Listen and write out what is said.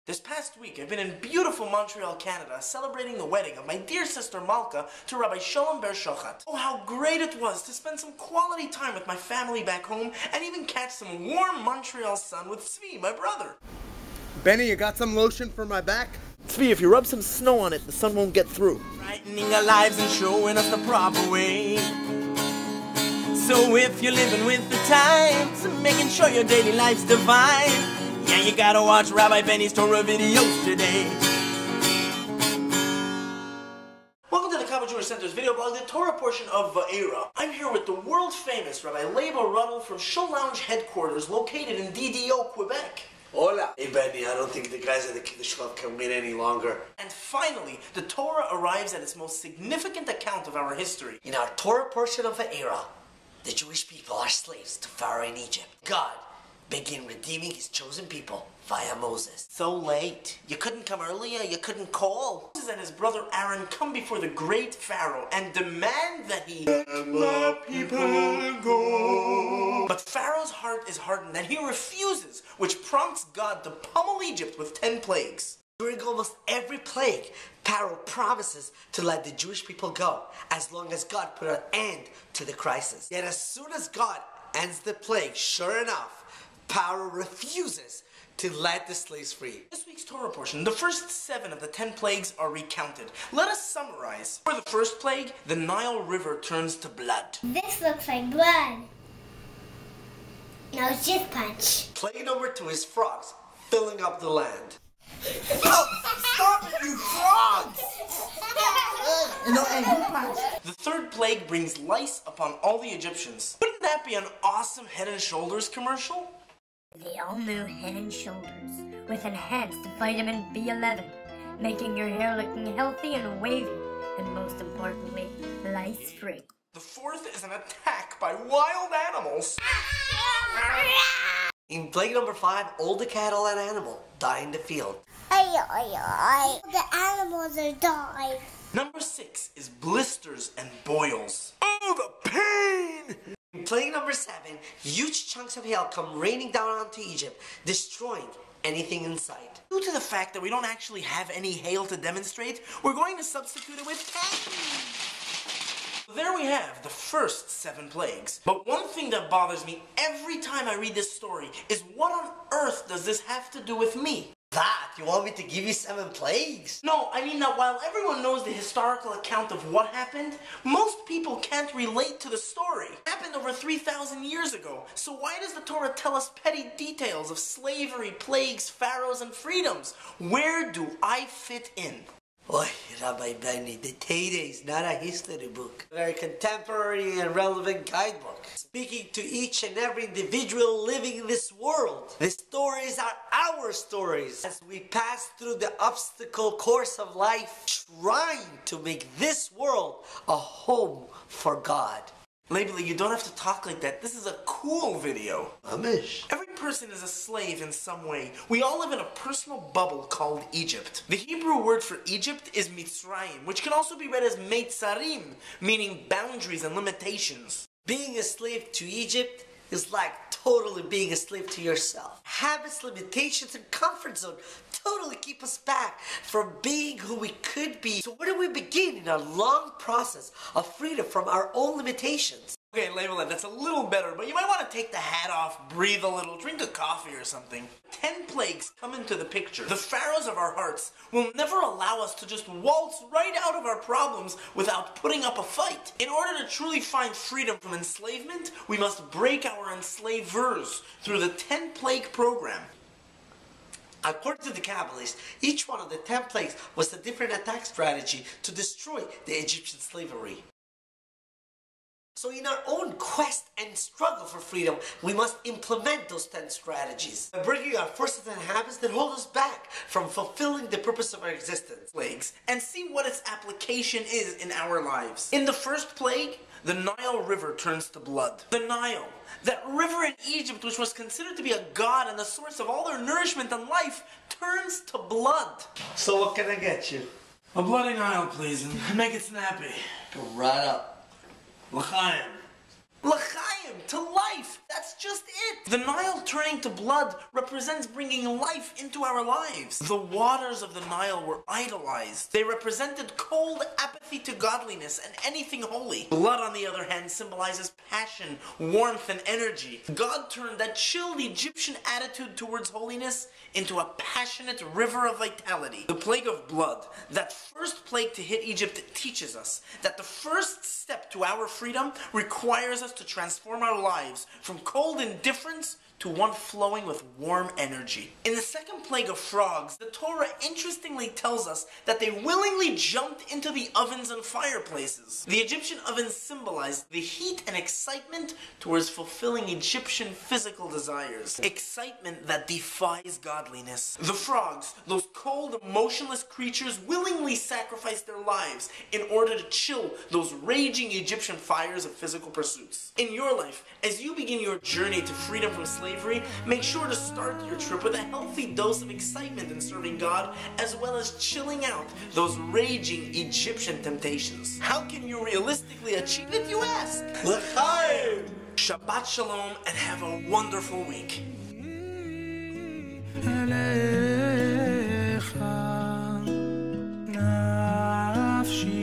This past week, I've been in beautiful Montreal, Canada, celebrating the wedding of my dear sister Malka to Rabbi Shalom Ber Shochat. Oh, how great it was to spend some quality time with my family back home and even catch some warm Montreal sun with Tzvi, my brother. Benny, you got some lotion for my back? Tzvi, if you rub some snow on it, the sun won't get through. Brightening our lives and showing us the proper way. So if you're living with the times, making sure your daily life's divine, yeah, you gotta watch Rabbi Benny's Torah videos today. Welcome to the Kabbalah Jewish Center's video blog, the Torah portion of Va'era. I'm here with the world-famous Rabbi Leba Ruddle from Shul Lounge headquarters, located in DDO, Quebec. Hola. Hey, Benny, I don't think the guys at the Kiddush Club can wait any longer. And finally, the Torah arrives at its most significant account of our history. In our Torah portion of Va'era, the Jewish people are slaves to Pharaoh in Egypt. God began redeeming his chosen people via Moses. So late. You couldn't come earlier, you couldn't call. Moses and his brother Aaron come before the great Pharaoh and demand that he let my people go. But Pharaoh's heart is hardened and he refuses, which prompts God to pummel Egypt with 10 plagues. During almost every plague, Pharaoh promises to let the Jewish people go as long as God put an end to the crisis. Yet as soon as God ends the plague, sure enough, Pharaoh refuses to let the slaves free. This week's Torah portion, the first 7 of the 10 plagues are recounted. Let us summarize. For the first plague, the Nile River turns to blood. This looks like blood. No, it's just punch. Plague number 2 is frogs filling up the land. Stop it, you frogs! The third plague brings lice upon all the Egyptians. Wouldn't that be an awesome Head and Shoulders commercial? The all-new Head & Shoulders with enhanced vitamin B11, making your hair looking healthy and wavy, and most importantly, lice-free. The fourth is an attack by wild animals. In plague number 5, all the cattle and animal die in the field. The animals are dying. Number 6 is blisters and boils. Oh, the pain! In plague number 7, huge chunks of hail come raining down onto Egypt, destroying anything in sight. Due to the fact that we don't actually have any hail to demonstrate, we're going to substitute it with caffeine. There we have the first 7 plagues. But one thing that bothers me every time I read this story is what on earth does this have to do with me? That? You want me to give you 7 plagues? No, I mean that while everyone knows the historical account of what happened, most people can't relate to the story. It happened over 3,000 years ago, so why does the Torah tell us petty details of slavery, plagues, pharaohs, and freedoms? Where do I fit in? Oi, Rabbi Benny, the Torah is not a history book. A very contemporary and relevant guidebook, speaking to each and every individual living in this world. The stories are our stories as we pass through the obstacle course of life, trying to make this world a home for God. Labely, you don't have to talk like that. This is a cool video. Amish. Every person is a slave in some way. We all live in a personal bubble called Egypt. The Hebrew word for Egypt is Mitzrayim, which can also be read as Meitzarim, meaning boundaries and limitations. Being a slave to Egypt is like totally being a slave to yourself. Habits, limitations, and comfort zone totally keep us back from being who we could be. So where do we begin in our long process of freedom from our own limitations? Okay, Leibelin, that's a little better, but you might want to take the hat off, breathe a little, drink a coffee or something. 10 plagues come into the picture. The pharaohs of our hearts will never allow us to just waltz right out of our problems without putting up a fight. In order to truly find freedom from enslavement, we must break our enslavers through the 10 plague program. According to the Kabbalists, each one of the 10 plagues was a different attack strategy to destroy the Egyptian slavery. So in our own quest and struggle for freedom, we must implement those 10 strategies by breaking our forces and habits that hold us back from fulfilling the purpose of our existence. Plagues, and see what its application is in our lives. In the first plague, the Nile River turns to blood. The Nile, that river in Egypt which was considered to be a god and the source of all their nourishment and life, turns to blood. So what can I get you? A bloody Nile, please, and make it snappy. Go right up. L'chaim. L'chaim, to life! That's just it. The Nile turning to blood represents bringing life into our lives. The waters of the Nile were idolized. They represented cold apathy to godliness and anything holy. Blood, on the other hand, symbolizes passion, warmth, and energy. God turned that chilled Egyptian attitude towards holiness into a passionate river of vitality. The plague of blood, that first plague to hit Egypt, teaches us that the first step to our freedom requires us to transform our lives from cold indifference to one flowing with warm energy. In the second plague of frogs, the Torah interestingly tells us that they willingly jumped into the ovens and fireplaces. The Egyptian ovens symbolized the heat and excitement towards fulfilling Egyptian physical desires. Excitement that defies godliness. The frogs, those cold, motionless creatures, willingly sacrificed their lives in order to chill those raging Egyptian fires of physical pursuits. In your life, as you begin your journey to freedom from slavery, make sure to start your trip with a healthy dose of excitement in serving God, as well as chilling out those raging Egyptian temptations. How can you realistically achieve it, you ask? L'chaim! Shabbat shalom, and have a wonderful week. נפשי